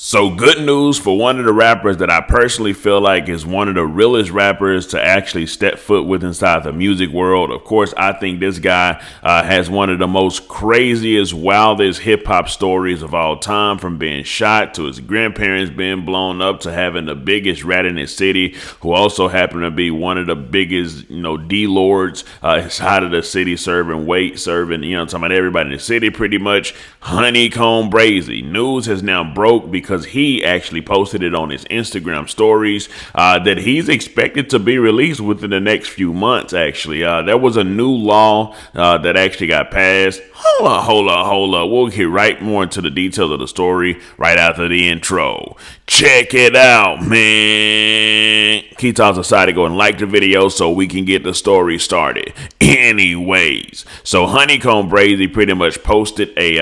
So good news for one of the rappers that I personally feel like is one of the realest rappers to actually step foot with inside the music world. Of course, I think this guy has one of the most craziest, wildest hip hop stories of all time, from being shot to his grandparents being blown up to having the biggest rat in his city, who also happened to be one of the biggest, D-lords inside of the city, serving, talking about everybody in the city pretty much. HoneyKomb Brazy. News has now broke because he actually posted it on his Instagram stories that he's expected to be released within the next few months. Actually, there was a new law that actually got passed. Hold on. We'll get right more into the details of the story right after the intro. Check it out, man. Keep toss aside to go and like the video so we can get the story started. Anyways, so HoneyKomb Brazy pretty much posted a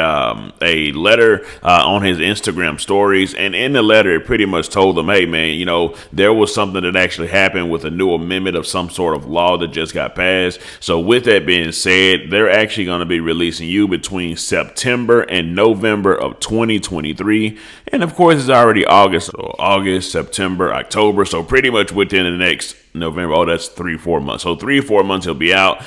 letter on his Instagram stories, and in the letter it pretty much told them, hey man, there was something that actually happened with a new amendment of some sort of law that just got passed. So with that being said, they're actually going to be releasing you between September and November of 2023, and of course it's already August, so August, September, October, so pretty much within the next November. Oh, that's 3-4 months. So 3-4 months he'll be out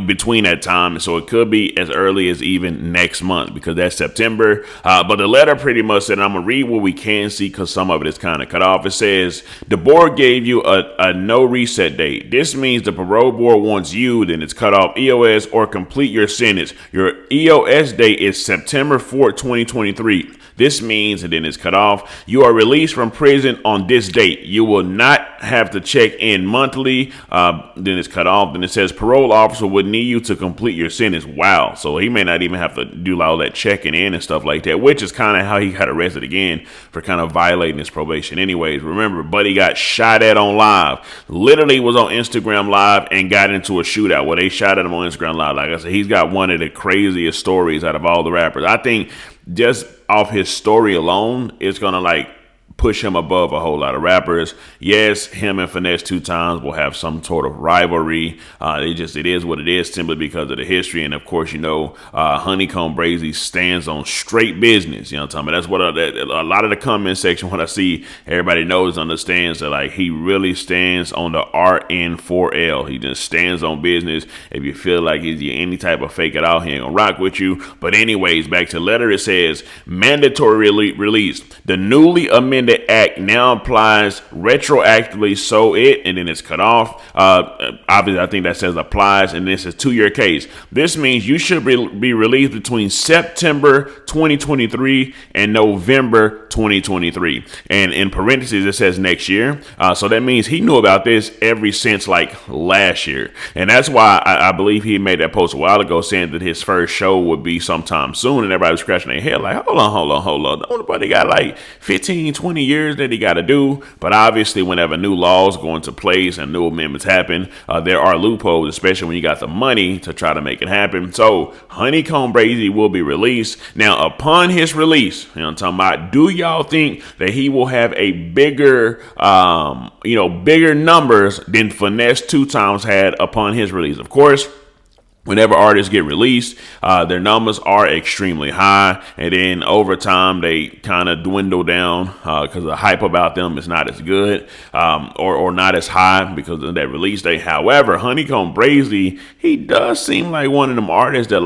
between that time. So it could be as early as even next month, because that's September. But the letter pretty much said, and I'm going to read what we can see because some of it is kind of cut off. It says, the board gave you a no reset date. This means the parole board wants you, then it's cut off EOS or complete your sentence. Your EOS date is September 4th, 2023. This means, and then it's cut off, you are released from prison on this date. You will not have to check in monthly. Then it's cut off. Then it says parole officer would need you to complete your sentence. Wow. So he may not even have to do all that checking in and stuff like that, which is kind of how he got arrested again for kind of violating his probation. Anyways, remember, Buddy got shot at on live. Literally was on Instagram Live and got into a shootout where they shot at him on Instagram Live. Like I said, he's got one of the craziest stories out of all the rappers. I think just off his story alone, it's going to push him above a whole lot of rappers. Yes, him and Finesse2tymes will have some sort of rivalry. It is what it is, simply because of the history. And of course, HoneyKomb Brazy stands on straight business. You know what I'm talking about? That's what a lot of the comment section, what I see, everybody understands that he really stands on the RN4L. He just stands on business. If you feel like he's any type of fake it out, he ain't gonna rock with you. But anyways, back to the letter, it says mandatory release. The newly amended act now applies retroactively, and then it's cut off. Obviously, I think that says applies, and this is 2-year case. This means you should be released between September 2023 and November 2023. And in parentheses, it says next year. So that means he knew about this ever since last year. And that's why I believe he made that post a while ago saying that his first show would be sometime soon. And everybody was scratching their head hold on. Nobody got 15, 20 years that he got to do. But obviously, whenever new laws go into place and new amendments happen, there are loopholes, especially when you got the money to try to make it happen. So HoneyKomb Brazy will be released. Now, upon his release, what I'm talking about, do y'all think that he will have a bigger numbers than Finesse2tymes had upon his release? Of course, whenever artists get released, their numbers are extremely high, and then over time they kind of dwindle down because the hype about them is not as good or not as high because of that release date. However, HoneyKomb Brazy, he does seem like one of them artists that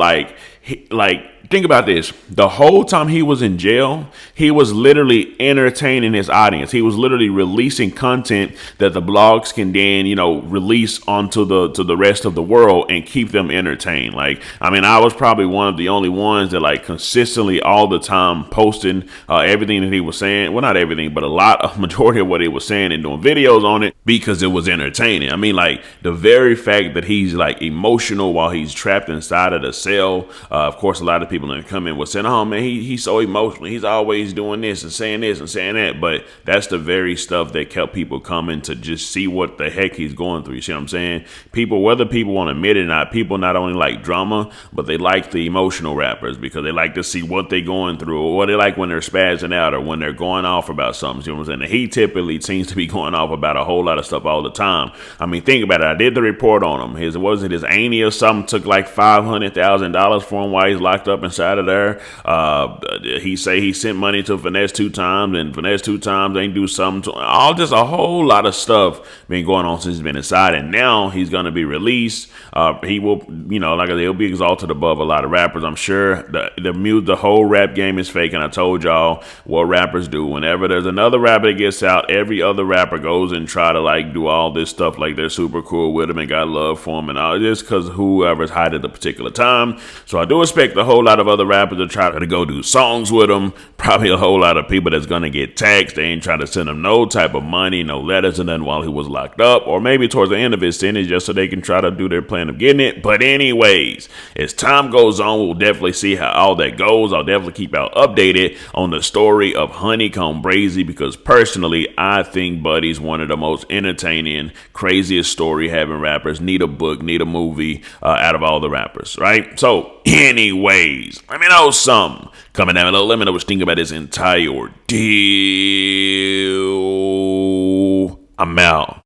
think about this. The whole time he was in jail, he was literally entertaining his audience. He was literally releasing content that the blogs can then, release onto the rest of the world and keep them entertained. I was probably one of the only ones that consistently all the time posting everything that he was saying. Well, not everything, but a majority of what he was saying and doing videos on it because it was entertaining. The very fact that he's emotional while he's trapped inside of the cell. Of course, a lot of people in the comment was saying, oh man, he's so emotional. He's always doing this and saying that. But that's the very stuff that kept people coming to just see what the heck he's going through. You see what I'm saying? Whether people want to admit it or not, people not only like drama, but they like the emotional rappers because they like to see what they're going through or what they like when they're spazzing out or when they're going off about something. You know what I'm saying? And he typically seems to be going off about a whole lot of stuff all the time. Think about it. I did the report on him. His auntie or something took $500,000 for him while he's locked up inside of there. He say he sent money to Finesse2tymes, and Finesse2tymes ain't do something to all. Just a whole lot of stuff been going on since he's been inside, and now he's gonna be released. He will, like I said, he'll be exalted above a lot of rappers. I'm sure the whole rap game is fake, and I told y'all what rappers do. Whenever there's another rapper that gets out, every other rapper goes and try to like do all this stuff like they're super cool with him and got love for him and all this because whoever's hot at the particular time. So I do expect a whole lot of other rappers to try to go do songs with him. Probably a whole lot of people that's gonna get taxed. They ain't trying to send him no type of money, no letters, and then while he was locked up, or maybe towards the end of his sentence, just so they can try to do their plan of getting it. But anyways, as time goes on, we'll definitely see how all that goes. I'll definitely keep y'all updated on the story of HoneyKomb Brazy, because personally, I think Buddy's one of the most entertaining, craziest story having rappers. Need a book, need a movie out of all the rappers, right? So anyways, let me know something. Comment down below. Let me know what you think about this entire ordeal. I'm out.